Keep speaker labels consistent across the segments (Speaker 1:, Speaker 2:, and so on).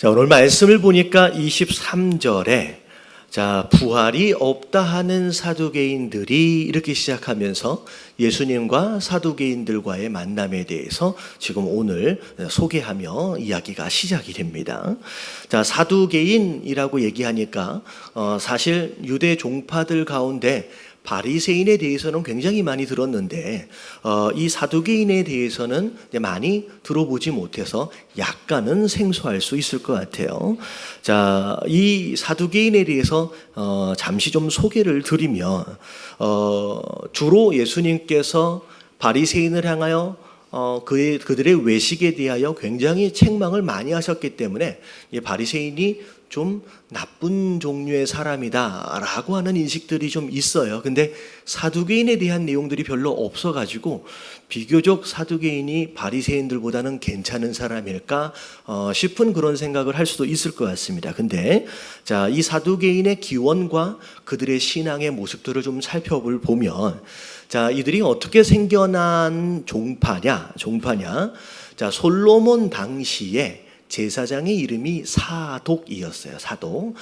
Speaker 1: 자, 오늘 말씀을 보니까 23절에 부활이 없다 하는 사두개인들이 이렇게 시작하면서 예수님과 사두개인들과의 만남에 대해서 지금 오늘 소개하며 이야기가 시작이 됩니다. 자, 사두개인이라고 얘기하니까 사실 유대 종파들 가운데 바리새인에 대해서는 굉장히 많이 들었는데 이 사두개인에 대해서는 많이 들어보지 못해서 약간은 생소할 수 있을 것 같아요. 자, 이 사두개인에 대해서 잠시 좀 소개를 드리면 주로 예수님께서 바리새인을 향하여 그들의 외식에 대하여 굉장히 책망을 많이 하셨기 때문에 이 바리새인이 좀 나쁜 종류의 사람이다라고 하는 인식들이 좀 있어요. 근데 사두개인에 대한 내용들이 별로 없어가지고 비교적 사두개인이 바리새인들보다는 괜찮은 사람일까 싶은 그런 생각을 할 수도 있을 것 같습니다. 근데 자, 이 사두개인의 기원과 그들의 신앙의 모습들을 좀 살펴보면 자, 이들이 어떻게 생겨난 종파냐? 자, 솔로몬 당시에 제사장의 이름이 사독이었어요. 사독.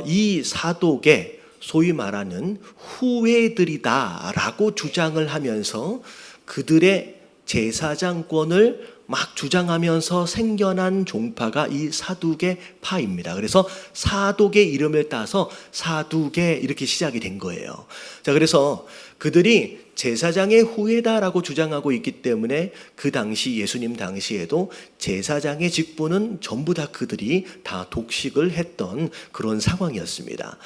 Speaker 1: 이 사독의 소위 말하는 후예들이다라고 주장을 하면서 그들의 제사장권을 막 주장하면서 생겨난 종파가 이 사두개 파입니다. 그래서 사독의 이름을 따서 사두개 이렇게 시작이 된 거예요. 자, 그래서 그들이 제사장의 후예다라고 주장하고 있기 때문에 그 당시 예수님 당시에도 제사장의 직분은 전부 다 그들이 다 독식을 했던 그런 상황이었습니다.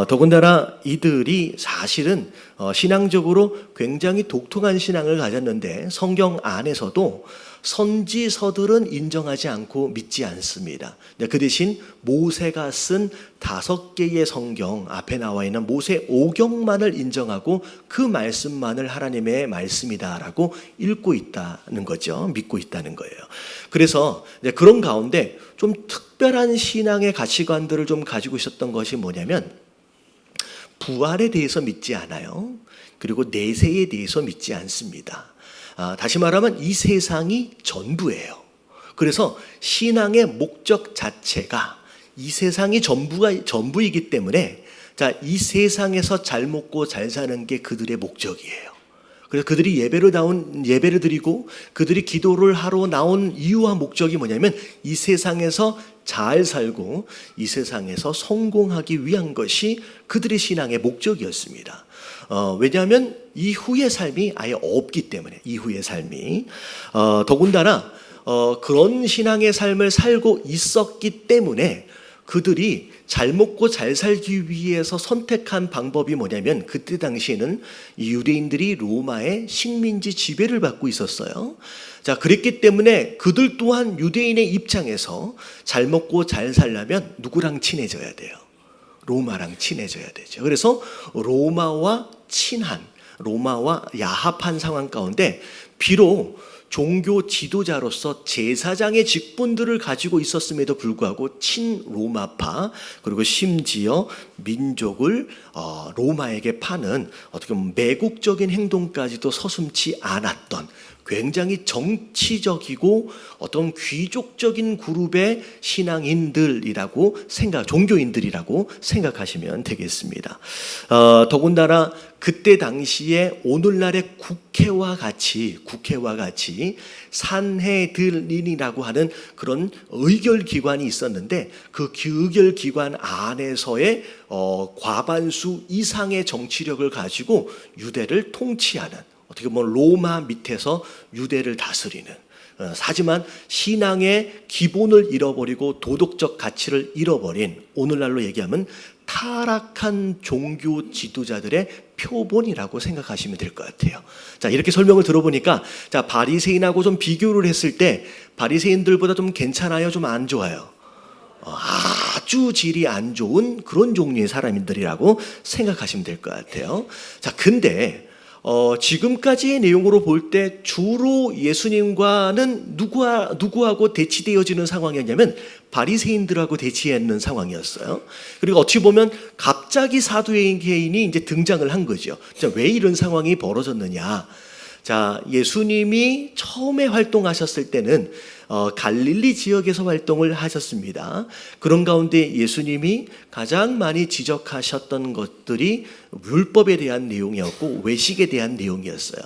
Speaker 1: 더군다나 이들이 사실은 신앙적으로 굉장히 독특한 신앙을 가졌는데 성경 안에서도 선지서들은 인정하지 않고 믿지 않습니다. 그 대신 모세가 쓴 5개의 성경 앞에 나와 있는 모세 오경만을 인정하고 그 말씀만을 하나님의 말씀이다라고 읽고 있다는 거죠. 믿고 있다는 거예요. 그래서 그런 가운데 좀 특별한 신앙의 가치관들을 좀 가지고 있었던 것이 뭐냐면 부활에 대해서 믿지 않아요. 그리고 내세에 대해서 믿지 않습니다. 다시 말하면 이 세상이 전부예요. 그래서 신앙의 목적 자체가 이 세상이 전부이기 때문에 자, 이 세상에서 잘 먹고 잘 사는 게 그들의 목적이에요. 그래서 그들이 예배를 드리고 그들이 기도를 하러 나온 이유와 목적이 뭐냐면 이 세상에서 잘 살고 이 세상에서 성공하기 위한 것이 그들의 신앙의 목적이었습니다. 왜냐하면 이후의 삶이 아예 없기 때문에 이후의 삶이 더군다나 그런 신앙의 삶을 살고 있었기 때문에 그들이 잘 먹고 잘 살기 위해서 선택한 방법이 뭐냐면 그때 당시에는 유대인들이 로마의 식민지 지배를 받고 있었어요. 자, 그랬기 때문에 그들 또한 유대인의 입장에서 잘 먹고 잘 살려면 누구랑 친해져야 돼요? 로마랑 친해져야 되죠. 그래서 로마와 야합한 상황 가운데 비록 종교 지도자로서 제사장의 직분들을 가지고 있었음에도 불구하고 친로마파 그리고 심지어 민족을 로마에게 파는 어떻게 보면 매국적인 행동까지도 서슴지 않았던 굉장히 정치적이고 어떤 귀족적인 그룹의 종교인들이라고 생각하시면 되겠습니다. 더군다나 그때 당시에 오늘날의 국회와 같이 산헤드린이라고 하는 그런 의결기관이 있었는데 그 의결기관 안에서의 과반수 이상의 정치력을 가지고 유대를 통치하는 어떻게 보면 로마 밑에서 유대를 다스리는 하지만 신앙의 기본을 잃어버리고 도덕적 가치를 잃어버린 오늘날로 얘기하면 타락한 종교 지도자들의 표본이라고 생각하시면 될 것 같아요. 자, 이렇게 설명을 들어보니까 자, 바리새인하고 좀 비교를 했을 때 바리새인들보다 좀 괜찮아요? 좀 안 좋아요? 아주 질이 안 좋은 그런 종류의 사람들이라고 생각하시면 될 것 같아요. 자, 근데 지금까지의 내용으로 볼 때 주로 예수님과는 누구하고 대치되어지는 상황이었냐면 바리새인들하고 대치하는 상황이었어요. 그리고 어찌 보면 갑자기 사두개인이 이제 등장을 한 거죠. 자, 왜 이런 상황이 벌어졌느냐? 자, 예수님이 처음에 활동하셨을 때는 갈릴리 지역에서 활동을 하셨습니다. 그런 가운데 예수님이 가장 많이 지적하셨던 것들이 율법에 대한 내용이었고 외식에 대한 내용이었어요.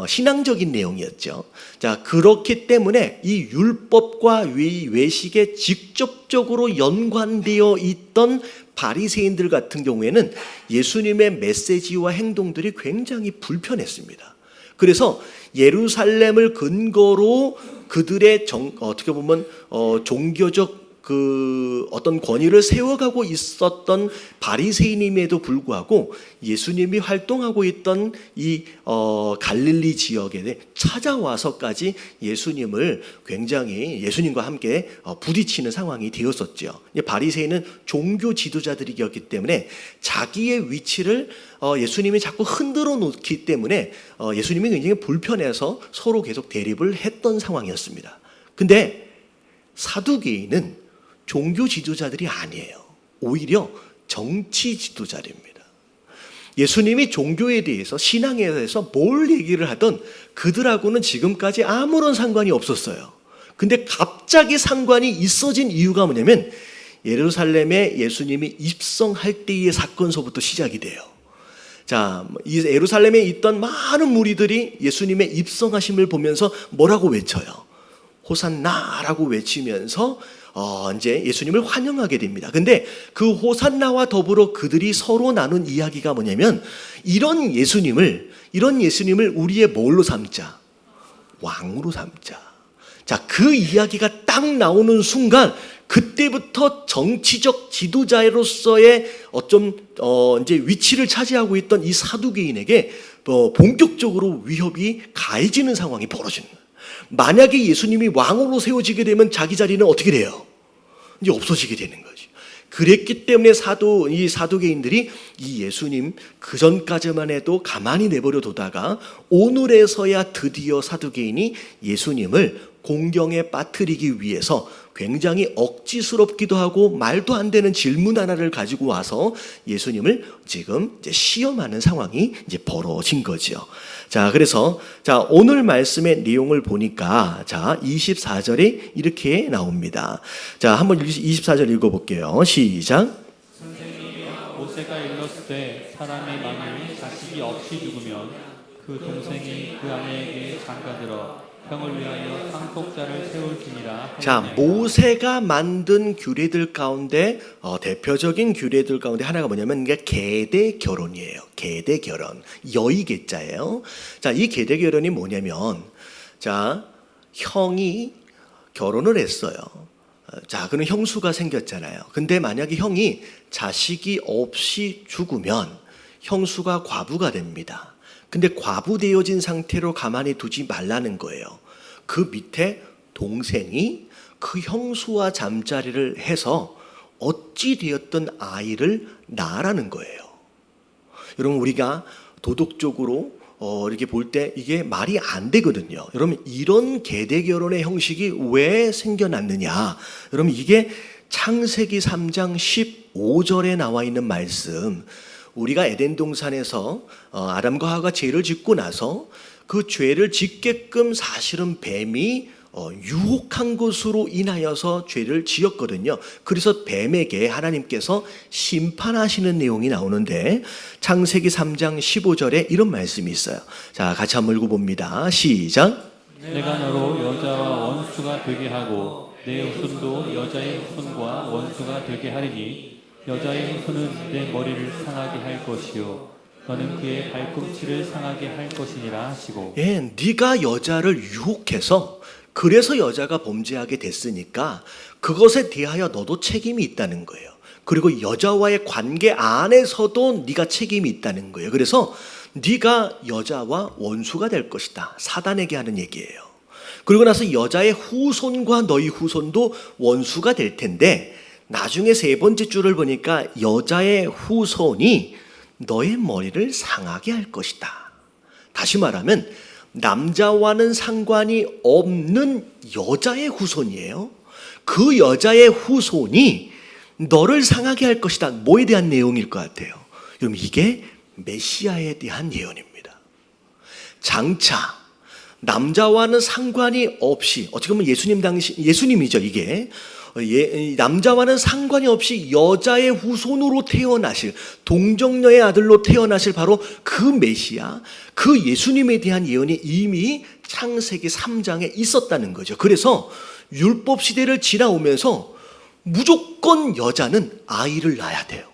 Speaker 1: 신앙적인 내용이었죠. 자, 그렇기 때문에 이 율법과 외식에 직접적으로 연관되어 있던 바리새인들 같은 경우에는 예수님의 메시지와 행동들이 굉장히 불편했습니다. 그래서 예루살렘을 근거로 그들의 어떻게 보면 종교적 그 어떤 권위를 세워가고 있었던 바리새인임에도 불구하고 예수님이 활동하고 있던 이 갈릴리 지역에 찾아와서까지 예수님을 굉장히 예수님과 함께 부딪히는 상황이 되었었죠. 바리새인은 종교 지도자들이었기 때문에 자기의 위치를 예수님이 자꾸 흔들어 놓기 때문에 예수님이 굉장히 불편해서 서로 계속 대립을 했던 상황이었습니다. 근데 사두개인은 종교 지도자들이 아니에요. 오히려 정치 지도자입니다. 예수님이 종교에 대해서 신앙에 대해서 뭘 얘기를 하든 그들하고는 지금까지 아무런 상관이 없었어요. 근데 갑자기 상관이 있어진 이유가 뭐냐면 예루살렘에 예수님이 입성할 때의 사건서부터 시작이 돼요. 자, 이 예루살렘에 있던 많은 무리들이 예수님의 입성하심을 보면서 뭐라고 외쳐요? 호산나라고 외치면서 이제 예수님을 환영하게 됩니다. 근데 그 호산나와 더불어 그들이 서로 나눈 이야기가 뭐냐면 이런 예수님을 우리의 뭘로 삼자? 왕으로 삼자. 자, 그 이야기가 딱 나오는 순간 그때부터 정치적 지도자로서의 이제 위치를 차지하고 있던 이 사두개인에게 본격적으로 위협이 가해지는 상황이 벌어지는 거예요. 만약에 예수님이 왕으로 세워지게 되면 자기 자리는 어떻게 돼요? 이제 없어지게 되는 거죠. 그랬기 때문에 이 사두개인들이 이 예수님 그 전까지만 해도 가만히 내버려 두다가 오늘에서야 드디어 사두개인이 예수님을 공경에 빠뜨리기 위해서 굉장히 억지스럽기도 하고 말도 안 되는 질문 하나를 가지고 와서 예수님을 지금 이제 시험하는 상황이 이제 벌어진 거죠. 자, 그래서 오늘 말씀의 내용을 보니까 24절에 이렇게 나옵니다. 자, 한번 24절 읽어볼게요. 시작.
Speaker 2: 선생님이 모세가 일렀을 때 사람이 만일 자식이 없이 죽으면 그 동생이 그 아내에게 장가들어 형을 위하여 상속자를 세울지니라.
Speaker 1: 자, 모세가 만든 규례들 가운데 대표적인 규례들 가운데 하나가 뭐냐면 이게 계대 결혼이에요. 계대 결혼. 여의계자예요. 자, 이 계대 결혼이 뭐냐면 형이 결혼을 했어요. 자, 그럼 형수가 생겼잖아요. 근데 만약에 형이 자식이 없이 죽으면 형수가 과부가 됩니다. 근데 과부 되어진 상태로 가만히 두지 말라는 거예요. 그 밑에 동생이 그 형수와 잠자리를 해서 어찌 되었던 아이를 낳으라는 거예요. 여러분, 우리가 도덕적으로 이렇게 볼 때 이게 말이 안 되거든요. 여러분, 이런 계대 결혼의 형식이 왜 생겨났느냐? 여러분, 이게 창세기 3장 15절에 나와 있는 말씀. 우리가 에덴 동산에서 아담과 하와가 죄를 짓고 나서 그 죄를 짓게끔 사실은 뱀이 유혹한 것으로 인하여서 죄를 지었거든요. 그래서 뱀에게 하나님께서 심판하시는 내용이 나오는데 창세기 3장 15절에 이런 말씀이 있어요. 자, 같이 한번 읽어봅니다. 시작.
Speaker 2: 내가 너로 여자와 원수가 되게 하고 내 후손도 여자의 후손과 원수가 되게 하리니 여자의 후손은 내 머리를 상하게 할 것이요 너는 그의 발꿈치를 상하게 할 것이니라 하시고.
Speaker 1: 예, 네가 여자를 유혹해서 그래서 여자가 범죄하게 됐으니까 그것에 대하여 너도 책임이 있다는 거예요. 그리고 여자와의 관계 안에서도 네가 책임이 있다는 거예요. 그래서 네가 여자와 원수가 될 것이다. 사단에게 하는 얘기예요. 그리고 나서 여자의 후손과 너희 후손도 원수가 될 텐데 나중에 세 번째 줄을 보니까 여자의 후손이 너의 머리를 상하게 할 것이다. 다시 말하면 남자와는 상관이 없는 여자의 후손이에요. 그 여자의 후손이 너를 상하게 할 것이다. 뭐에 대한 내용일 것 같아요? 여러분, 이게 메시아에 대한 예언입니다. 장차 남자와는 상관이 없이, 어떻게 보면 예수님이죠 이게. 남자와는 상관이 없이 여자의 후손으로 태어나실, 동정녀의 아들로 태어나실 바로 그 메시아, 그 예수님에 대한 예언이 이미 창세기 3장에 있었다는 거죠. 그래서 율법 시대를 지나오면서 무조건 여자는 아이를 낳아야 돼요.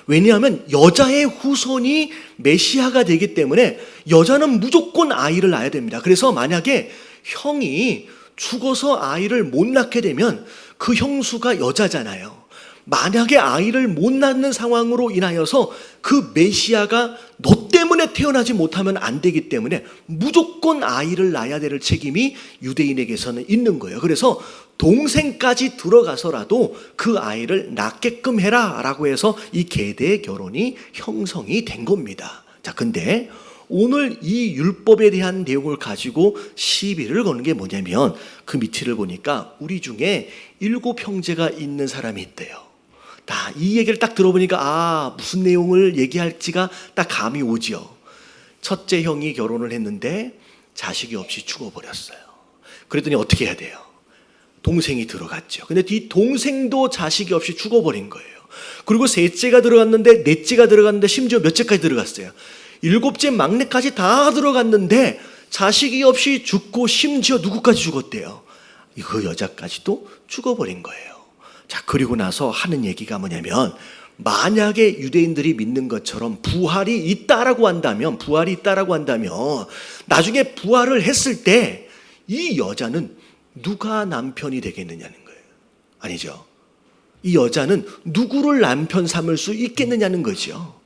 Speaker 1: 왜냐하면 여자의 후손이 메시아가 되기 때문에 여자는 무조건 아이를 낳아야 됩니다. 그래서 만약에 형이 죽어서 아이를 못 낳게 되면 그 형수가 여자잖아요. 만약에 아이를 못 낳는 상황으로 인하여서 그 메시아가 너 때문에 태어나지 못하면 안 되기 때문에 무조건 아이를 낳아야 될 책임이 유대인에게서는 있는 거예요. 그래서 동생까지 들어가서라도 그 아이를 낳게끔 해라 라고 해서 이 계대의 결혼이 형성이 된 겁니다. 자, 근데 오늘 이 율법에 대한 내용을 가지고 시비를 거는 게 뭐냐면, 그 밑을 보니까 우리 중에 7 형제가 있는 사람이 있대요. 이 얘기를 딱 들어보니까 무슨 내용을 얘기할지가 딱 감이 오지요. 첫째 형이 결혼을 했는데 자식이 없이 죽어버렸어요. 그랬더니 어떻게 해야 돼요? 동생이 들어갔죠. 근데 이 동생도 자식이 없이 죽어버린 거예요. 그리고 셋째가 들어갔는데, 넷째가 들어갔는데, 심지어 몇째까지 들어갔어요. 7째 막내까지 다 들어갔는데 자식이 없이 죽고, 심지어 누구까지 죽었대요? 그 여자까지도 죽어버린 거예요. 자, 그리고 나서 하는 얘기가 뭐냐면, 만약에 유대인들이 믿는 것처럼 부활이 있다라고 한다면 나중에 부활을 했을 때 이 여자는 누가 남편이 되겠느냐는 거예요. 아니죠. 이 여자는 누구를 남편 삼을 수 있겠느냐는 거죠.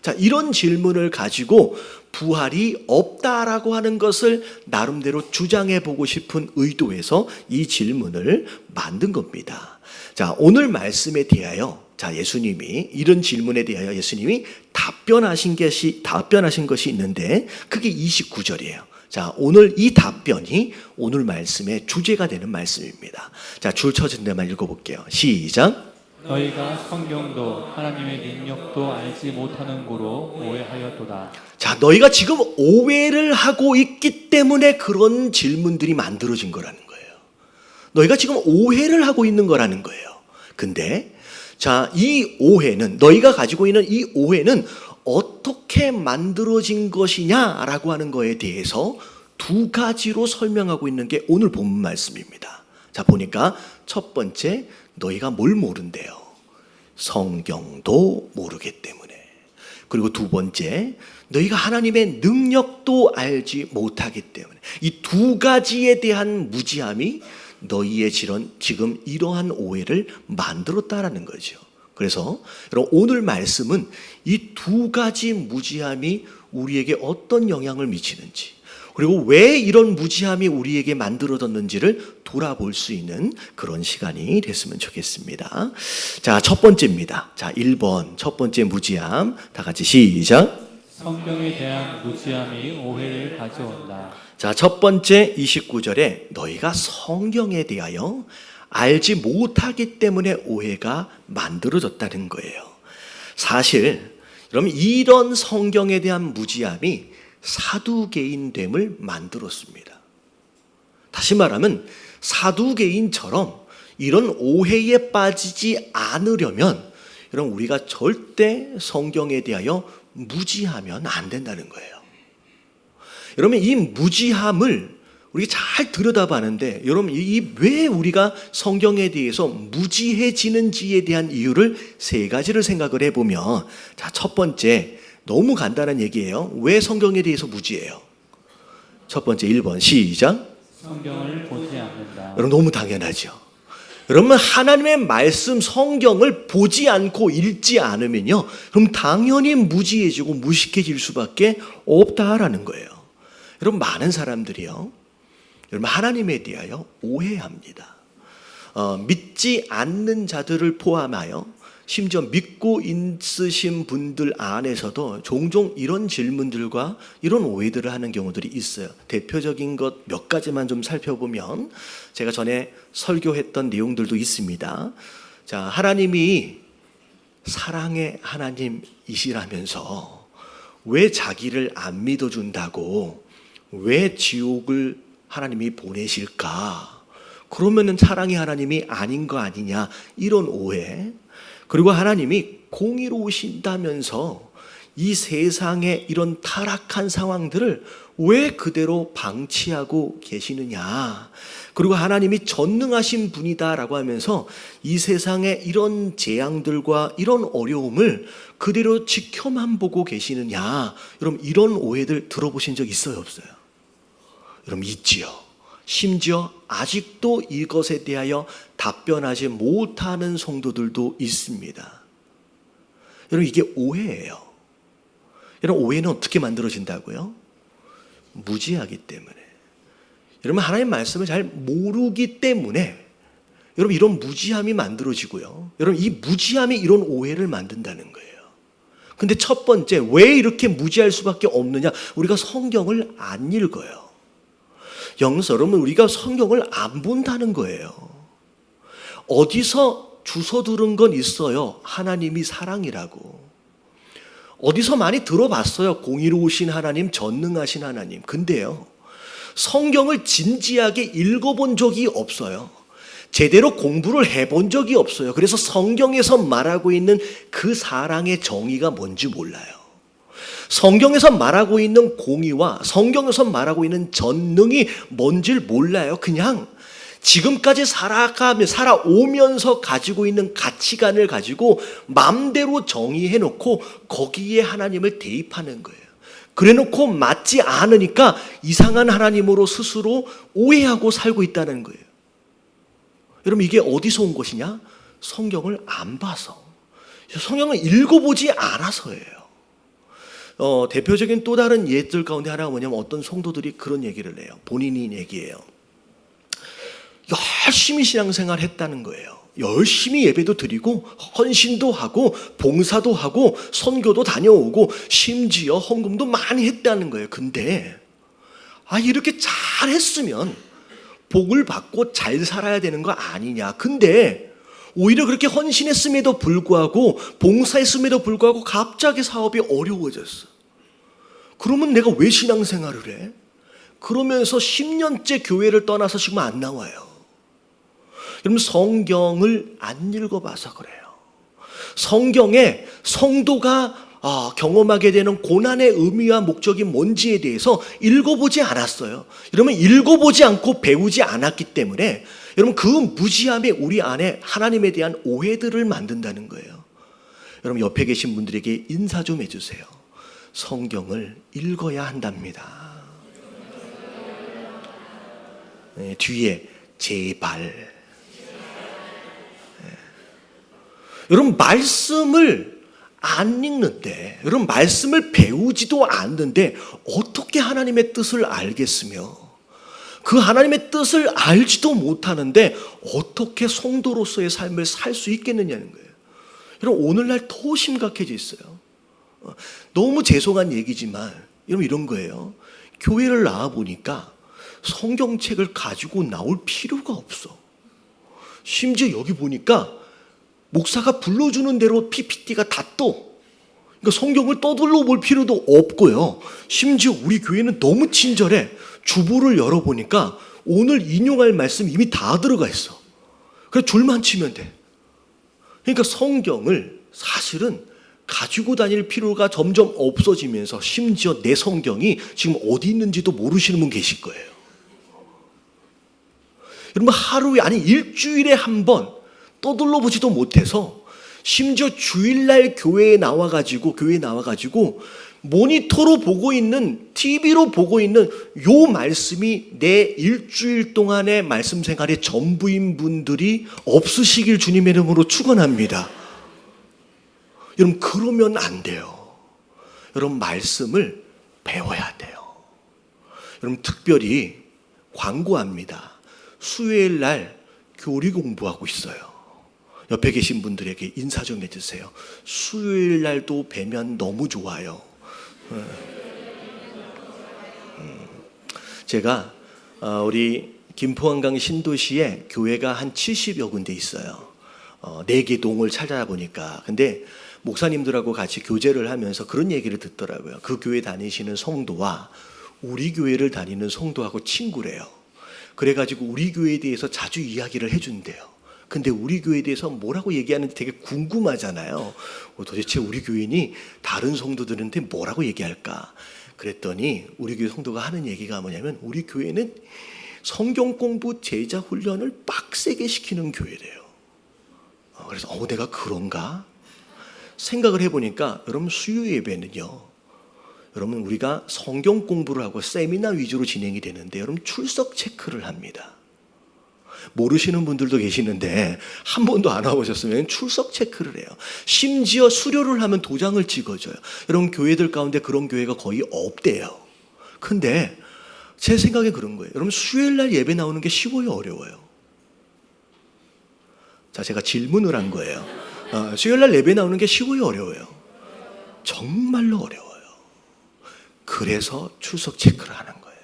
Speaker 1: 자, 이런 질문을 가지고 부활이 없다라고 하는 것을 나름대로 주장해 보고 싶은 의도에서 이 질문을 만든 겁니다. 자, 오늘 말씀에 대하여, 예수님이 이런 질문에 대하여 예수님이 답변하신 것이 있는데, 그게 29절이에요. 자, 오늘 이 답변이 오늘 말씀의 주제가 되는 말씀입니다. 자, 줄 쳐진 데만 읽어볼게요. 시작.
Speaker 2: 너희가 성경도 하나님의 능력도 알지 못하는 고로 오해하였도다.
Speaker 1: 자, 너희가 지금 오해를 하고 있기 때문에 그런 질문들이 만들어진 거라는 거예요. 너희가 지금 오해를 하고 있는 거라는 거예요. 근데 이 오해는, 너희가 가지고 있는 이 오해는 어떻게 만들어진 것이냐라고 하는 거에 대해서 2가지로 설명하고 있는 게 오늘 본문 말씀입니다. 자, 보니까 첫 번째, 너희가 뭘 모른대요? 성경도 모르기 때문에. 그리고 2번째, 너희가 하나님의 능력도 알지 못하기 때문에. 이 2가지에 대한 무지함이 너희의 지금 이러한 오해를 만들었다라는 거죠. 그래서 여러분, 오늘 말씀은 이 2가지 무지함이 우리에게 어떤 영향을 미치는지, 그리고 왜 이런 무지함이 우리에게 만들어졌는지를 돌아볼 수 있는 그런 시간이 됐으면 좋겠습니다. 자, 첫 번째입니다. 자, 1번 첫 번째 무지함, 다 같이 시작.
Speaker 2: 성경에 대한 무지함이 오해를 가져온다.
Speaker 1: 자, 첫 번째 29절에 너희가 성경에 대하여 알지 못하기 때문에 오해가 만들어졌다는 거예요. 사실 여러분, 이런 성경에 대한 무지함이 사두개인됨을 만들었습니다. 다시 말하면 사두개인처럼 이런 오해에 빠지지 않으려면 여러분, 우리가 절대 성경에 대하여 무지하면 안 된다는 거예요. 여러분, 이 무지함을 우리가 잘 들여다봤는데, 여러분, 왜 우리가 성경에 대해서 무지해지는지에 대한 이유를 3가지를 생각을 해보면, 자, 첫 번째, 너무 간단한 얘기예요. 왜 성경에 대해서 무지해요? 첫 번째, 1번 시작.
Speaker 2: 성경을 보지 않는다.
Speaker 1: 여러분, 너무 당연하죠. 여러분, 하나님의 말씀 성경을 보지 않고 읽지 않으면요, 그럼 당연히 무지해지고 무식해질 수밖에 없다라는 거예요. 여러분, 많은 사람들이요, 여러분, 하나님에 대하여 오해합니다. 믿지 않는 자들을 포함하여 심지어 믿고 있으신 분들 안에서도 종종 이런 질문들과 이런 오해들을 하는 경우들이 있어요. 대표적인 것 몇 가지만 좀 살펴보면, 제가 전에 설교했던 내용들도 있습니다. 자, 하나님이 사랑의 하나님이시라면서 왜 자기를 안 믿어준다고, 왜 지옥을 하나님이 보내실까? 그러면은 사랑의 하나님이 아닌 거 아니냐, 이런 오해. 그리고 하나님이 공의로우신다면서 이 세상의 이런 타락한 상황들을 왜 그대로 방치하고 계시느냐. 그리고 하나님이 전능하신 분이다라고 하면서 이 세상의 이런 재앙들과 이런 어려움을 그대로 지켜만 보고 계시느냐. 여러분, 이런 오해들 들어보신 적 있어요, 없어요? 여러분, 있지요. 심지어 아직도 이것에 대하여 답변하지 못하는 성도들도 있습니다. 여러분, 이게 오해예요. 여러분, 오해는 어떻게 만들어진다고요? 무지하기 때문에. 여러분, 하나님 말씀을 잘 모르기 때문에 여러분, 이런 무지함이 만들어지고요. 여러분, 이 무지함이 이런 오해를 만든다는 거예요. 근데 첫 번째, 왜 이렇게 무지할 수밖에 없느냐? 우리가 성경을 안 읽어요. 영서 여러분, 우리가 성경을 안 본다는 거예요. 어디서 주워 들은 건 있어요. 하나님이 사랑이라고. 어디서 많이 들어봤어요. 공의로우신 하나님, 전능하신 하나님. 근데요, 성경을 진지하게 읽어본 적이 없어요. 제대로 공부를 해본 적이 없어요. 그래서 성경에서 말하고 있는 그 사랑의 정의가 뭔지 몰라요. 성경에서 말하고 있는 공의와 성경에서 말하고 있는 전능이 뭔지를 몰라요. 그냥 지금까지 살아오면서 가지고 있는 가치관을 가지고 마음대로 정의해놓고 거기에 하나님을 대입하는 거예요. 그래놓고 맞지 않으니까 이상한 하나님으로 스스로 오해하고 살고 있다는 거예요. 여러분, 이게 어디서 온 것이냐? 성경을 안 봐서, 성경을 읽어보지 않아서예요. 대표적인 또 다른 예들 가운데 하나가 뭐냐면, 어떤 성도들이 그런 얘기를 해요. 본인이 얘기해요. 열심히 신앙생활 했다는 거예요. 열심히 예배도 드리고 헌신도 하고 봉사도 하고 선교도 다녀오고 심지어 헌금도 많이 했다는 거예요. 근데 이렇게 잘했으면 복을 받고 잘 살아야 되는 거 아니냐. 근데 오히려 그렇게 헌신했음에도 불구하고 봉사했음에도 불구하고 갑자기 사업이 어려워졌어. 그러면 내가 왜 신앙생활을 해? 그러면서 10년째 교회를 떠나서 지금 안 나와요. 여러분, 성경을 안 읽어봐서 그래요. 성경에 성도가 경험하게 되는 고난의 의미와 목적이 뭔지에 대해서 읽어보지 않았어요. 여러분, 읽어보지 않고 배우지 않았기 때문에 여러분, 그 무지함이 우리 안에 하나님에 대한 오해들을 만든다는 거예요. 여러분, 옆에 계신 분들에게 인사 좀 해주세요. 성경을 읽어야 한답니다. 네, 뒤에 제발. 여러분, 말씀을 안 읽는데, 여러분, 말씀을 배우지도 않는데 어떻게 하나님의 뜻을 알겠으며, 그 하나님의 뜻을 알지도 못하는데 어떻게 성도로서의 삶을 살 수 있겠느냐는 거예요. 여러분, 오늘날 더 심각해져 있어요. 너무 죄송한 얘기지만 여러분, 이런 거예요. 교회를 나와보니까 성경책을 가지고 나올 필요가 없어. 심지어 여기 보니까 목사가 불러주는 대로 PPT가 다 떠. 그러니까 성경을 떠들러 볼 필요도 없고요. 심지어 우리 교회는 너무 친절해. 주보를 열어보니까 오늘 인용할 말씀 이미 다 들어가 있어. 그래서 줄만 치면 돼. 그러니까 성경을 사실은 가지고 다닐 필요가 점점 없어지면서 심지어 내 성경이 지금 어디 있는지도 모르시는 분 계실 거예요. 여러분, 하루에, 아니 일주일에 한 번 떠들러 보지도 못해서 심지어 주일날 교회에 나와가지고 모니터로 보고 있는, TV로 보고 있는 요 말씀이 내 일주일 동안의 말씀 생활의 전부인 분들이 없으시길 주님의 이름으로 축원합니다. 여러분, 그러면 안 돼요. 여러분, 말씀을 배워야 돼요. 여러분, 특별히 광고합니다. 수요일 날 교리 공부하고 있어요. 옆에 계신 분들에게 인사 좀 해주세요. 수요일 날도 뵈면 너무 좋아요. 제가 우리 김포 한강 신도시에 교회가 한 70여 군데 있어요. 4개 동을 찾아보니까. 근데 목사님들하고 같이 교제를 하면서 그런 얘기를 듣더라고요. 그 교회 다니시는 성도와 우리 교회를 다니는 성도하고 친구래요. 그래가지고 우리 교회에 대해서 자주 이야기를 해준대요. 근데 우리 교회에 대해서 뭐라고 얘기하는지 되게 궁금하잖아요. 도대체 우리 교인이 다른 성도들한테 뭐라고 얘기할까? 그랬더니 우리 교회 성도가 하는 얘기가 뭐냐면 우리 교회는 성경 공부 제자 훈련을 빡세게 시키는 교회래요. 그래서 내가 그런가? 생각을 해보니까 여러분 수요 예배는요, 여러분 우리가 성경 공부를 하고 세미나 위주로 진행이 되는데 여러분 출석 체크를 합니다. 모르시는 분들도 계시는데 한 번도 안 와보셨으면 출석 체크를 해요. 심지어 수료를 하면 도장을 찍어줘요. 여러분 교회들 가운데 그런 교회가 거의 없대요. 근데 제 생각에 그런 거예요. 여러분 수요일날 예배 나오는 게 쉬워요, 어려워요? 자, 제가 질문을 한 거예요. 수요일날 예배 나오는 게 쉬워요, 어려워요? 정말로 어려워요. 그래서 출석 체크를 하는 거예요.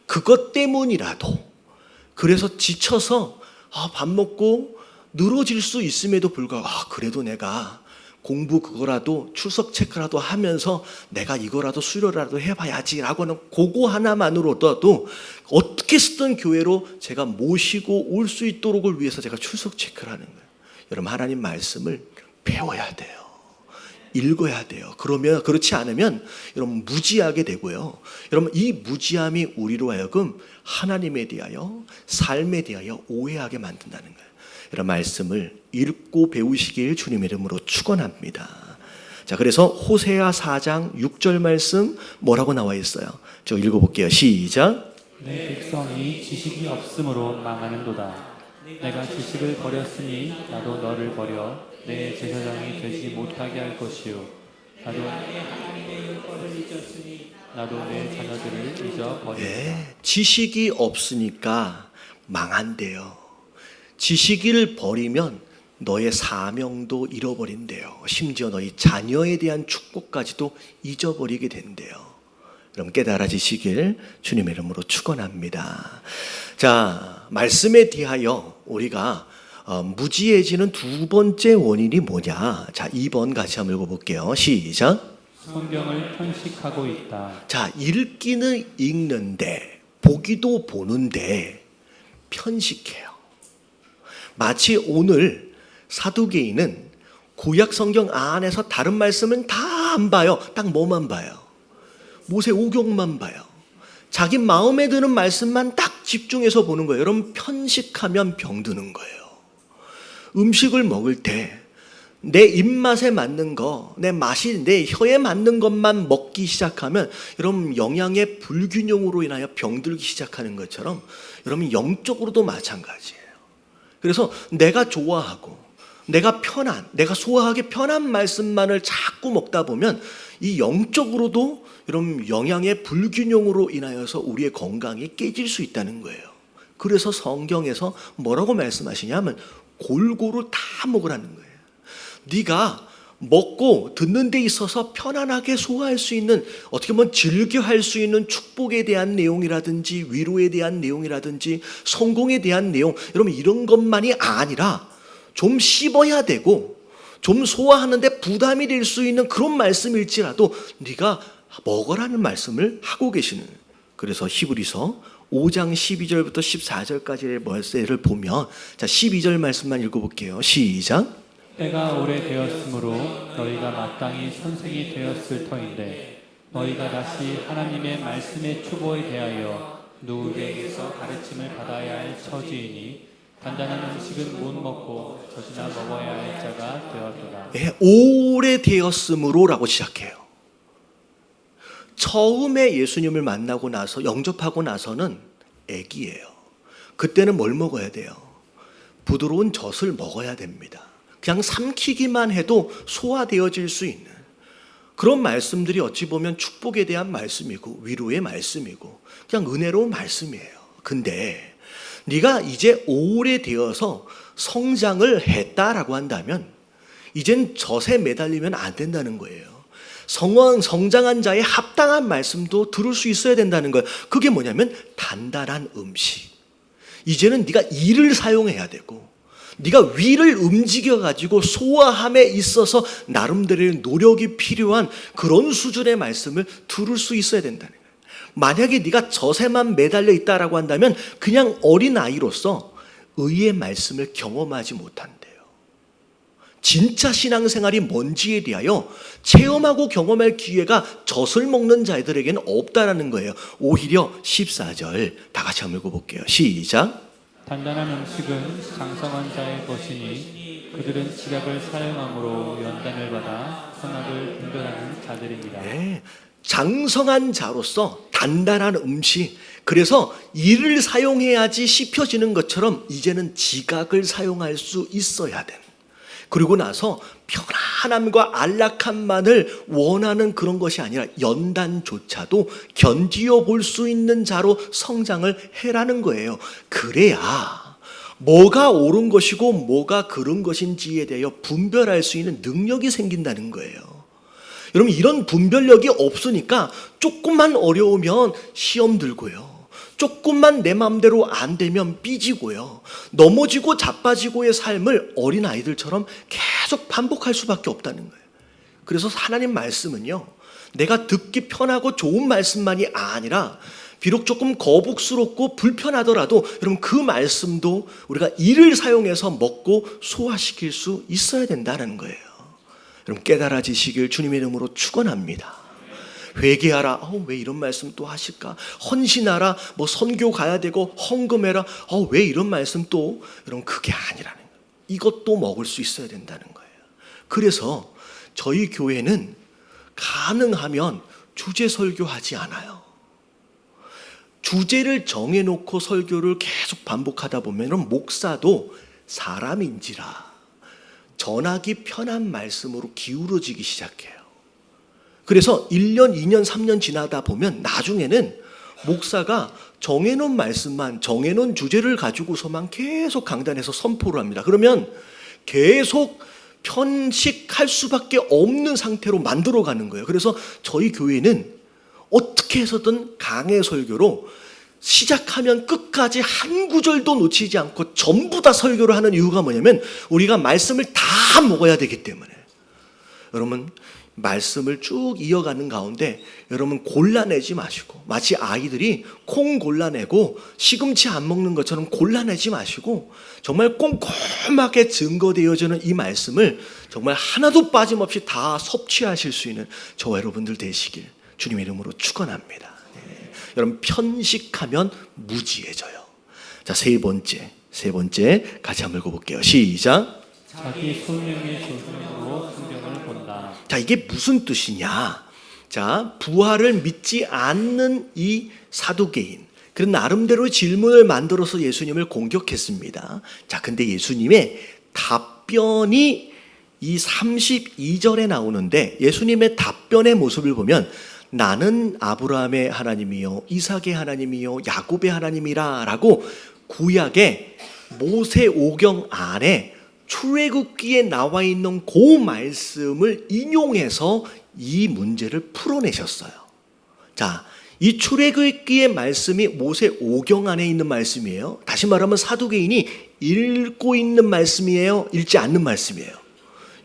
Speaker 1: 그것 때문이라도, 그래서 지쳐서 밥 먹고 늘어질 수 있음에도 불구하고 그래도 내가 공부 그거라도 출석 체크라도 하면서 내가 이거라도 수료라도 해봐야지 라고는 그거 하나만으로도 어떻게 쓰던 교회로 제가 모시고 올 수 있도록을 위해서 제가 출석 체크를 하는 거예요. 여러분 하나님 말씀을 배워야 돼요. 읽어야 돼요. 그러면 그렇지 않으면 여러분 무지하게 되고요. 여러분 이 무지함이 우리로 하여금 하나님에 대하여 삶에 대하여 오해하게 만든다는 거예요. 이런 말씀을 읽고 배우시길 주님의 이름으로 축원합니다. 자, 그래서 호세아 4장 6절 말씀 뭐라고 나와 있어요? 저 읽어볼게요. 시작.
Speaker 2: 내 백성이 지식이 없으므로 망하는도다. 내가 지식을 버렸으니 나도 너를 버려 내 제사장이 되지 못하게 할 것이요. 나도 내 하나님의 율법을 잊었으니 나도 내 자녀들을 잊어버리리라.
Speaker 1: 네, 지식이 없으니까 망한대요. 지식을 버리면 너의 사명도 잃어버린대요. 심지어 너희 자녀에 대한 축복까지도 잊어버리게 된대요. 여러분 깨달아지시길 주님의 이름으로 축원합니다. 자, 말씀에 대하여 우리가 무지해지는 두 번째 원인이 뭐냐? 자, 2번 같이 한번 읽어볼게요. 시작.
Speaker 2: 성경을 편식하고 있다.
Speaker 1: 자, 읽기는 읽는데 보기도 보는데 편식해요. 마치 오늘 사두개인은 구약 성경 안에서 다른 말씀은 다 안 봐요. 딱 뭐만 봐요? 모세오경만 봐요. 자기 마음에 드는 말씀만 딱 집중해서 보는 거예요. 여러분 편식하면 병드는 거예요. 음식을 먹을 때 내 입맛에 맞는 거, 내 혀에 맞는 것만 먹기 시작하면 여러분 영양의 불균형으로 인하여 병들기 시작하는 것처럼 여러분 영적으로도 마찬가지예요. 그래서 내가 좋아하고 내가 소화하기 편한 말씀만을 자꾸 먹다 보면 이 영적으로도 여러분 영양의 불균형으로 인하여서 우리의 건강이 깨질 수 있다는 거예요. 그래서 성경에서 뭐라고 말씀하시냐면 골고루 다 먹으라는 거예요. 네가 먹고 듣는 데 있어서 편안하게 소화할 수 있는, 어떻게 보면 즐겨할 수 있는 축복에 대한 내용이라든지 위로에 대한 내용이라든지 성공에 대한 내용, 여러분 이런 것만이 아니라 좀 씹어야 되고 좀 소화하는데 부담이 될 수 있는 그런 말씀일지라도 네가 먹으라는 말씀을 하고 계시는. 그래서 히브리서 5장 12절부터 14절까지의 말씀을 보면, 자 12절 말씀만 읽어볼게요. 시작.
Speaker 2: 때가 오래되었으므로 너희가 마땅히 선생이 되었을 터인데 너희가 다시 하나님의 말씀의 추구에 대하여 누구에게서 가르침을 받아야 할 처지이니 단단한 음식은 못 먹고 젖이나 먹어야 할 자가 되었도다.
Speaker 1: 네, 오래되었으므로라고 시작해요. 처음에 예수님을 만나고 나서 영접하고 나서는 애기예요. 그때는 뭘 먹어야 돼요? 부드러운 젖을 먹어야 됩니다. 그냥 삼키기만 해도 소화되어질 수 있는 그런 말씀들이 어찌 보면 축복에 대한 말씀이고 위로의 말씀이고 그냥 은혜로운 말씀이에요. 근데 네가 이제 오래되어서 성장을 했다라고 한다면 이젠 젖에 매달리면 안 된다는 거예요. 성장한 자의 합당한 말씀도 들을 수 있어야 된다는 거예요. 그게 뭐냐면 단단한 음식. 이제는 네가 이를 사용해야 되고 네가 위를 움직여가지고 소화함에 있어서 나름대로의 노력이 필요한 그런 수준의 말씀을 들을 수 있어야 된다는 거예요. 만약에 네가 젖에만 매달려 있다라고 한다면 그냥 어린아이로서 의의 말씀을 경험하지 못한대요. 진짜 신앙생활이 뭔지에 대하여 체험하고 경험할 기회가 젖을 먹는 자들에게는 없다라는 거예요. 오히려 14절 다 같이 한번 읽어볼게요. 시작.
Speaker 2: 단단한 음식은 장성한 자의 것이니 그들은 지각을 사용함으로 연단을 받아 선악을 분별하는 자들입니다.
Speaker 1: 네, 장성한 자로서 단단한 음식, 그래서 이를 사용해야지 씹혀지는 것처럼 이제는 지각을 사용할 수 있어야 돼. 그리고 나서 편안함과 안락함만을 원하는 그런 것이 아니라 연단조차도 견디어 볼 수 있는 자로 성장을 해라는 거예요. 그래야 뭐가 옳은 것이고 뭐가 그른 것인지에 대하여 분별할 수 있는 능력이 생긴다는 거예요. 여러분, 이런 분별력이 없으니까 조금만 어려우면 시험 들고요, 조금만 내 마음대로 안 되면 삐지고요, 넘어지고 자빠지고의 삶을 어린아이들처럼 계속 반복할 수밖에 없다는 거예요. 그래서 하나님 말씀은요, 내가 듣기 편하고 좋은 말씀만이 아니라 비록 조금 거북스럽고 불편하더라도 여러분 그 말씀도 우리가 이를 사용해서 먹고 소화시킬 수 있어야 된다는 거예요. 여러분 깨달아지시길 주님의 이름으로 축원합니다. 회개하라. 왜 이런 말씀 또 하실까? 헌신하라. 선교 가야 되고 헌금해라. 왜 이런 말씀 또? 여러분 그게 아니라는 거예요. 이것도 먹을 수 있어야 된다는 거예요. 그래서 저희 교회는 가능하면 주제 설교하지 않아요. 주제를 정해놓고 설교를 계속 반복하다 보면 목사도 사람인지라 전하기 편한 말씀으로 기울어지기 시작해요. 그래서 1년, 2년, 3년 지나다 보면 나중에는 목사가 정해놓은 말씀만, 정해놓은 주제를 가지고서만 계속 강단에서 선포를 합니다. 그러면 계속 편식할 수밖에 없는 상태로 만들어가는 거예요. 그래서 저희 교회는 어떻게 해서든 강해 설교로 시작하면 끝까지 한 구절도 놓치지 않고 전부 다 설교를 하는 이유가 뭐냐면 우리가 말씀을 다 먹어야 되기 때문에. 여러분 말씀을 쭉 이어가는 가운데 여러분 골라내지 마시고, 마치 아이들이 콩 골라내고 시금치 안 먹는 것처럼 골라내지 마시고 정말 꼼꼼하게 증거되어지는 이 말씀을 정말 하나도 빠짐없이 다 섭취하실 수 있는 저와 여러분들 되시길 주님의 이름으로 축원합니다. 네. 여러분 편식하면 무지해져요. 자, 세 번째 같이 한번 읽어볼게요. 시작.
Speaker 2: 자기 소명의 조짐으로 성경을 본다.
Speaker 1: 자, 이게 무슨 뜻이냐? 자, 부활을 믿지 않는 이 사두개인, 그런 나름대로 질문을 만들어서 예수님을 공격했습니다. 자, 근데 예수님의 답변이 이 32절에 나오는데 예수님의 답변의 모습을 보면 나는 아브라함의 하나님이요 이삭의 하나님이요 야곱의 하나님이라 라고 구약의 모세오경 안에 출애굽기에 나와 있는 그 말씀을 인용해서 이 문제를 풀어내셨어요. 자, 이 출애굽기의 말씀이 모세오경 안에 있는 말씀이에요. 다시 말하면 사두개인이 읽고 있는 말씀이에요, 읽지 않는 말씀이에요?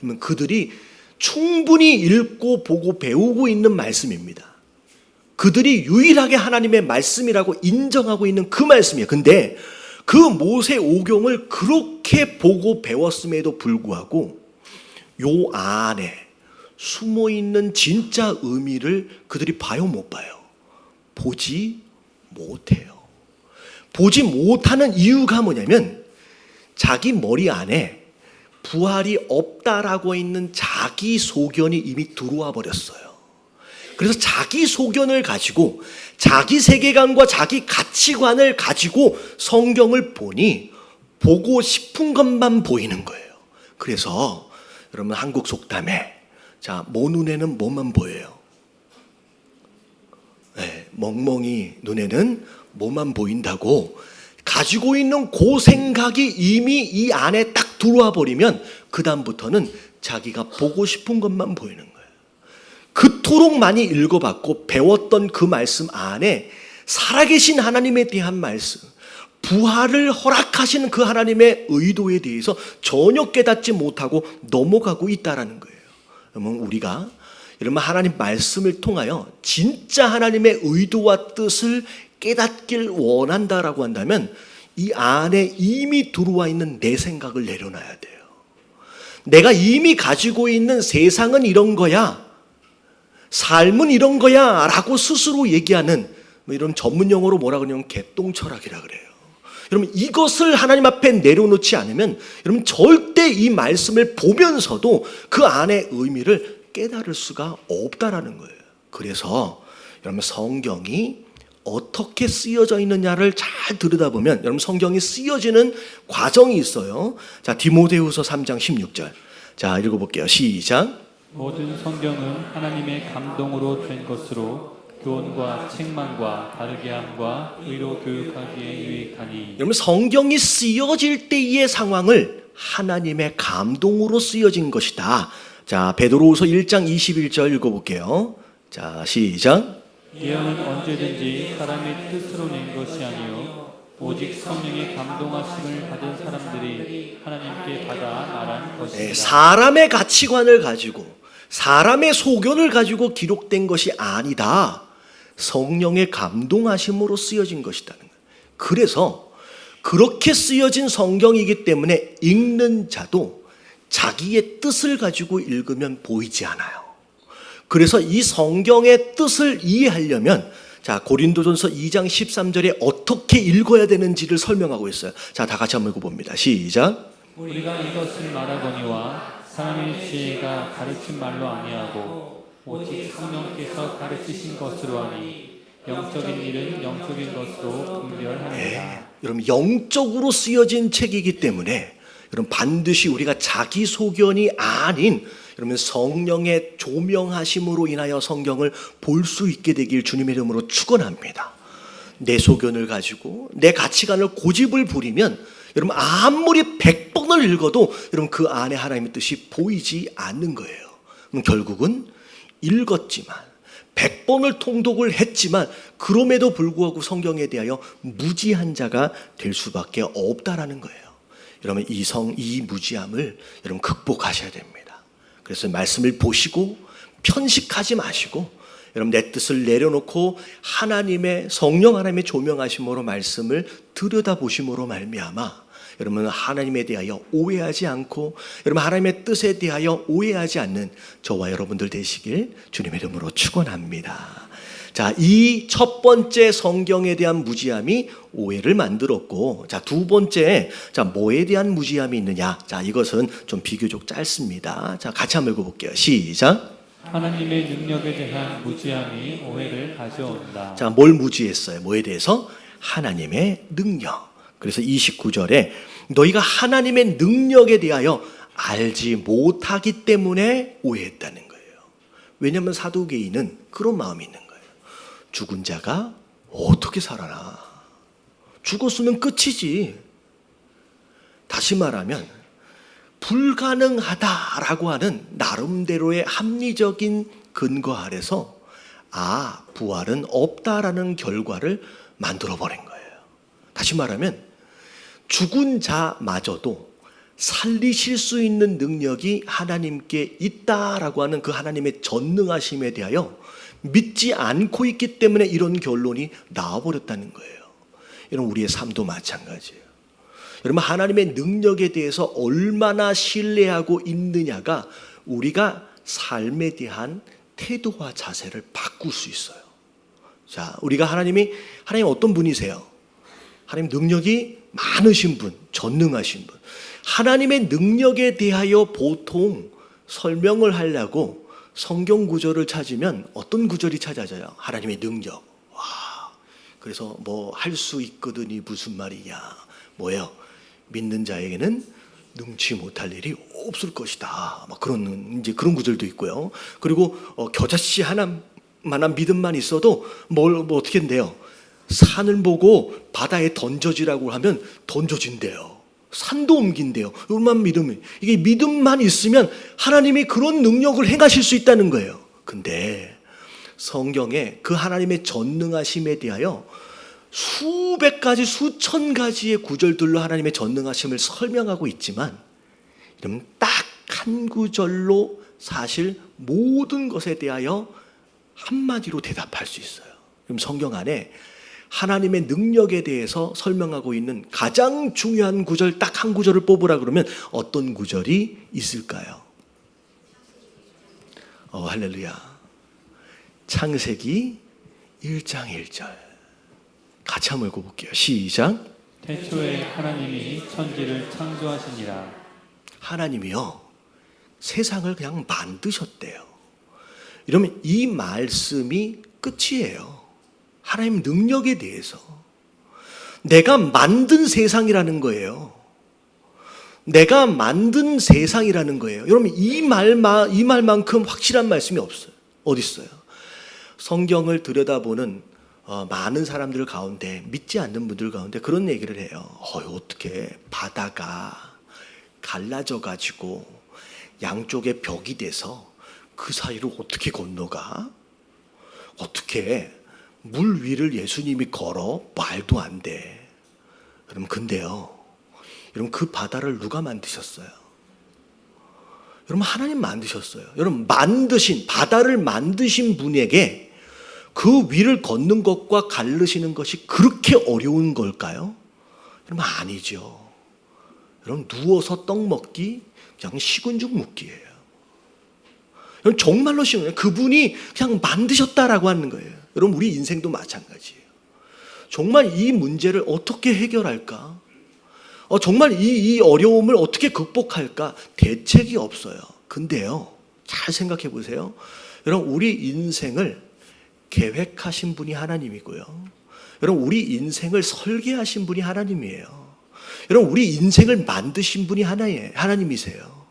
Speaker 1: 그러면 그들이 충분히 읽고 보고 배우고 있는 말씀입니다. 그들이 유일하게 하나님의 말씀이라고 인정하고 있는 그 말씀이에요. 근데 그 모세오경을 그렇게 보고 배웠음에도 불구하고 요 안에 숨어있는 진짜 의미를 그들이 봐요, 못 봐요? 보지 못해요. 보지 못하는 이유가 뭐냐면 자기 머리 안에 부활이 없다라고 있는 자기 소견이 이미 들어와 버렸어요. 그래서 자기 소견을 가지고 자기 세계관과 자기 가치관을 가지고 성경을 보니 보고 싶은 것만 보이는 거예요. 그래서 여러분 한국 속담에 자, 모 눈에는 뭐만 보여요? 네, 멍멍이 눈에는 뭐만 보인다고 가지고 있는 그 생각이 이미 이 안에 딱 들어와 버리면 그 다음부터는 자기가 보고 싶은 것만 보이는 거예요. 그토록 많이 읽어봤고 배웠던 그 말씀 안에 살아계신 하나님에 대한 말씀, 부활을 허락하시는 그 하나님의 의도에 대해서 전혀 깨닫지 못하고 넘어가고 있다라는 거예요. 그러면 우리가 여러분 하나님 말씀을 통하여 진짜 하나님의 의도와 뜻을 깨닫길 원한다라고 한다면 이 안에 이미 들어와 있는 내 생각을 내려놔야 돼요. 내가 이미 가지고 있는 세상은 이런 거야, 삶은 이런 거야 라고 스스로 얘기하는 이런 전문 용어로 뭐라 그러냐면 개똥철학이라 그래요. 여러분 이것을 하나님 앞에 내려놓지 않으면 여러분 절대 이 말씀을 보면서도 그 안의 의미를 깨달을 수가 없다라는 거예요. 그래서 여러분 성경이 어떻게 쓰여져 있느냐를 잘 들여다보면 여러분 성경이 쓰여지는 과정이 있어요. 자, 디모데후서 3장 16절. 자, 읽어볼게요. 시작.
Speaker 2: 모든 성경은 하나님의 감동으로 된 것으로 교훈과 책망과 바르게 함과 의로 교육하기에 유익하니.
Speaker 1: 여러분 성경이 쓰여질 때의 상황을 하나님의 감동으로 쓰여진 것이다. 자, 베드로후서 1장 21절 읽어볼게요. 자, 시작.
Speaker 2: 예언은 언제든지 사람의 뜻으로 낸 것이 아니요 오직 성령의 감동하심을 받은 사람들이 하나님께 받아 말한 것입니다.
Speaker 1: 네, 사람의 가치관을 가지고 사람의 소견을 가지고 기록된 것이 아니다. 성령의 감동하심으로 쓰여진 것이라는 거예요. 그래서 그렇게 쓰여진 성경이기 때문에 읽는 자도 자기의 뜻을 가지고 읽으면 보이지 않아요. 그래서 이 성경의 뜻을 이해하려면 자, 고린도전서 2장 13절에 어떻게 읽어야 되는지를 설명하고 있어요. 자, 다 같이 한번 읽어봅니다. 시작.
Speaker 2: 우리가 이것을 말하거니와 사람의 지혜가 가르친 말로 아니하고 오직 성령께서 가르치신 것으로 하니 영적인 일은 영적인 것으로 분별합니다.
Speaker 1: 여러분 영적으로 쓰여진 책이기 때문에 여러분 반드시 우리가 자기 소견이 아닌 여러분 성령의 조명하심으로 인하여 성경을 볼 수 있게 되길 주님의 이름으로 축원합니다. 내 소견을 가지고 내 가치관을 고집을 부리면 여러분 아무리 100번을 읽어도 여러분 그 안에 하나님의 뜻이 보이지 않는 거예요. 그럼 결국은 읽었지만 100번을 통독을 했지만 그럼에도 불구하고 성경에 대하여 무지한 자가 될 수밖에 없다라는 거예요. 여러분 이 무지함을 여러분 극복하셔야 됩니다. 그래서 말씀을 보시고 편식하지 마시고 여러분 내 뜻을 내려놓고 하나님의 성령 하나님의 조명하심으로 말씀을 들여다보심으로 말미암아 여러분 하나님에 대하여 오해하지 않고 여러분 하나님의 뜻에 대하여 오해하지 않는 저와 여러분들 되시길 주님의 이름으로 축원합니다. 자, 이 첫 번째 성경에 대한 무지함이 오해를 만들었고, 자, 두 번째, 자, 뭐에 대한 무지함이 있느냐? 자, 이것은 좀 비교적 짧습니다. 자, 같이 한번 읽어볼게요. 시작.
Speaker 2: 하나님의 능력에 대한 무지함이 오해를 가져온다.
Speaker 1: 자, 뭘 무지했어요? 뭐에 대해서? 하나님의 능력. 그래서 29절에 너희가 하나님의 능력에 대하여 알지 못하기 때문에 오해했다는 거예요. 왜냐하면 사두개인은 그런 마음이 있는 거예요. 죽은 자가 어떻게 살아나? 죽었으면 끝이지. 다시 말하면 불가능하다라고 하는 나름대로의 합리적인 근거 아래서 부활은 없다라는 결과를 만들어버린 거예요. 다시 말하면 죽은 자마저도 살리실 수 있는 능력이 하나님께 있다라고 하는 그 하나님의 전능하심에 대하여 믿지 않고 있기 때문에 이런 결론이 나와버렸다는 거예요. 여러분 우리의 삶도 마찬가지예요. 여러분 하나님의 능력에 대해서 얼마나 신뢰하고 있느냐가 우리가 삶에 대한 태도와 자세를 바꿀 수 있어요. 자, 우리가 하나님 어떤 분이세요? 하나님 능력이 많으신 분, 전능하신 분. 하나님의 능력에 대하여 보통 설명을 하려고 성경 구절을 찾으면 어떤 구절이 찾아져요? 하나님의 능력. 와, 그래서 뭐 할 수 있거든이 무슨 말이냐? 뭐예요? 믿는 자에게는 능치 못할 일이 없을 것이다. 막 그런 구절도 있고요. 그리고 겨자씨 하나만한 믿음만 있어도 뭐 어떻게 된대요? 산을 보고 바다에 던져지라고 하면 던져진대요. 산도 옮긴대요. 이것만 믿으면, 이게 믿음만 있으면 하나님이 그런 능력을 행하실 수 있다는 거예요. 근데 성경에 그 하나님의 전능하심에 대하여 수백 가지, 수천 가지의 구절들로 하나님의 전능하심을 설명하고 있지만 이런 딱 한 구절로 사실 모든 것에 대하여 한마디로 대답할 수 있어요. 그럼 성경 안에 하나님의 능력에 대해서 설명하고 있는 가장 중요한 구절, 딱 한 구절을 뽑으라 그러면 어떤 구절이 있을까요? 할렐루야. 창세기 1장 1절. 같이 한번 읽어볼게요. 시작.
Speaker 2: 태초에 하나님이 천지를 창조하시니라.
Speaker 1: 하나님이요, 세상을 그냥 만드셨대요. 이러면 이 말씀이 끝이에요. 하나님 능력에 대해서. 내가 만든 세상이라는 거예요. 내가 만든 세상이라는 거예요. 여러분, 이 말만큼 확실한 말씀이 없어요. 어디 있어요? 성경을 들여다보는 많은 사람들 가운데, 믿지 않는 분들 가운데 그런 얘기를 해요. 어떻게 바다가 갈라져 가지고 양쪽에 벽이 돼서 그 사이로 어떻게 건너가? 어떻게 물 위를 예수님이 걸어? 말도 안 돼. 여러분, 근데요, 여러분, 그 바다를 누가 만드셨어요? 여러분, 하나님 만드셨어요. 여러분, 바다를 만드신 분에게 그 위를 걷는 것과 가르시는 것이 그렇게 어려운 걸까요? 여러분, 아니죠. 여러분, 누워서 떡 먹기 그냥 식은 죽 먹기예요. 여러분, 정말로 쉬운 거예요. 그분이 그냥 만드셨다라고 하는 거예요. 여러분, 우리 인생도 마찬가지예요. 정말 이 문제를 어떻게 해결할까? 정말 이 어려움을 어떻게 극복할까? 대책이 없어요. 근데요, 잘 생각해 보세요. 여러분, 우리 인생을 계획하신 분이 하나님이고요. 여러분, 우리 인생을 설계하신 분이 하나님이에요. 여러분, 우리 인생을 만드신 분이 하나님이세요.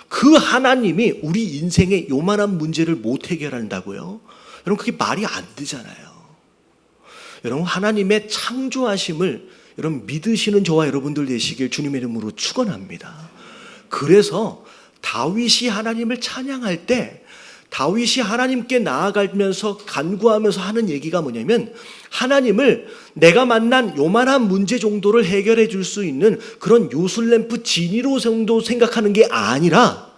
Speaker 1: 그 하나님이 우리 인생의 요만한 문제를 못 해결한다고요? 여러분, 그게 말이 안 되잖아요. 여러분, 하나님의 창조하심을 여러분 믿으시는 저와 여러분들 되시길 주님의 이름으로 축원합니다. 그래서 다윗이 하나님을 찬양할 때 다윗이 하나님께 나아가면서 간구하면서 하는 얘기가 뭐냐면, 하나님을 내가 만난 요만한 문제 정도를 해결해 줄 수 있는 그런 요술램프 지니로 정도 생각하는 게 아니라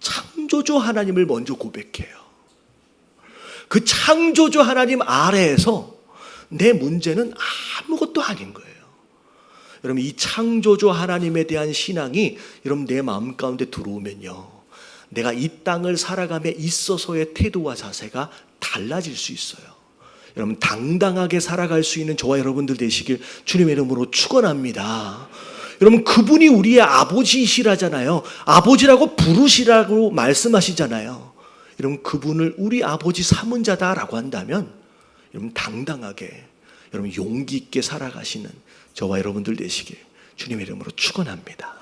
Speaker 1: 창조주 하나님을 먼저 고백해요. 그 창조주 하나님 아래에서 내 문제는 아무것도 아닌 거예요. 여러분, 이 창조주 하나님에 대한 신앙이 여러분 내 마음 가운데 들어오면요, 내가 이 땅을 살아감에 있어서의 태도와 자세가 달라질 수 있어요. 여러분, 당당하게 살아갈 수 있는 저와 여러분들 되시길 주님의 이름으로 축원합니다. 여러분, 그분이 우리의 아버지시라잖아요. 아버지라고 부르시라고 말씀하시잖아요. 여러분, 그분을 우리 아버지 삼은 자다라고 한다면 여러분, 당당하게 여러분 용기 있게 살아가시는 저와 여러분들 되시길 주님의 이름으로 축원합니다.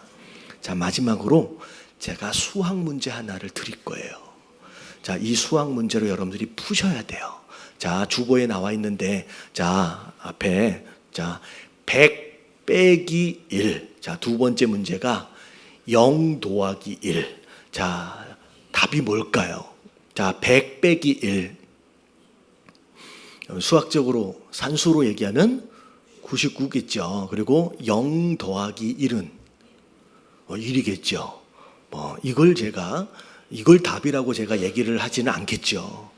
Speaker 1: 자, 마지막으로 제가 수학 문제 하나를 드릴 거예요. 자, 이 수학 문제로 여러분들이 푸셔야 돼요. 자, 주보에 나와 있는데, 자, 앞에, 자, 100 빼기 1. 자, 두 번째 문제가 0 더하기 1. 자, 답이 뭘까요? 자, 100 빼기 1. 수학적으로 산수로 얘기하면 99겠죠. 그리고 0 더하기 1은 1이겠죠. 이걸 답이라고 제가 얘기를 하지는 않겠죠.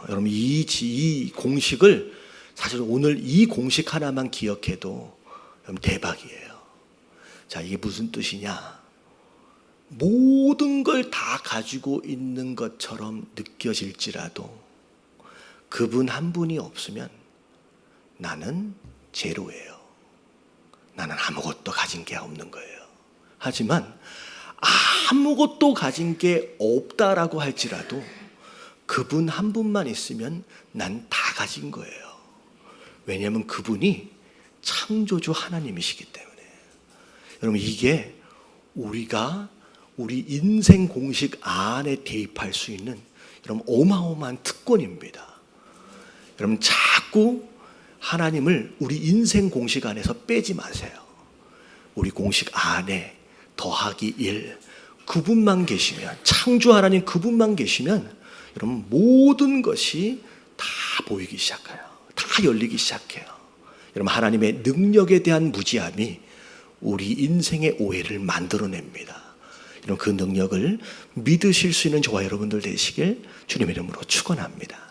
Speaker 1: 여러분, 이 공식을 사실 오늘 이 공식 하나만 기억해도 여러분 대박이에요. 자, 이게 무슨 뜻이냐? 모든 걸 다 가지고 있는 것처럼 느껴질지라도 그분 한 분이 없으면 나는 제로예요. 나는 아무것도 가진 게 없는 거예요. 하지만 아무것도 가진 게 없다라고 할지라도 그분 한 분만 있으면 난 다 가진 거예요. 왜냐하면 그분이 창조주 하나님이시기 때문에. 여러분, 이게 우리가 우리 인생 공식 안에 대입할 수 있는 여러분 어마어마한 특권입니다. 여러분, 자꾸 하나님을 우리 인생 공식 안에서 빼지 마세요. 우리 공식 안에 더하기 1, 그분만 계시면, 창조 하나님 그분만 계시면 여러분 모든 것이 다 보이기 시작해요. 다 열리기 시작해요. 여러분, 하나님의 능력에 대한 무지함이 우리 인생의 오해를 만들어냅니다. 이런 그 능력을 믿으실 수 있는 저와 여러분들 되시길 주님의 이름으로 축원합니다.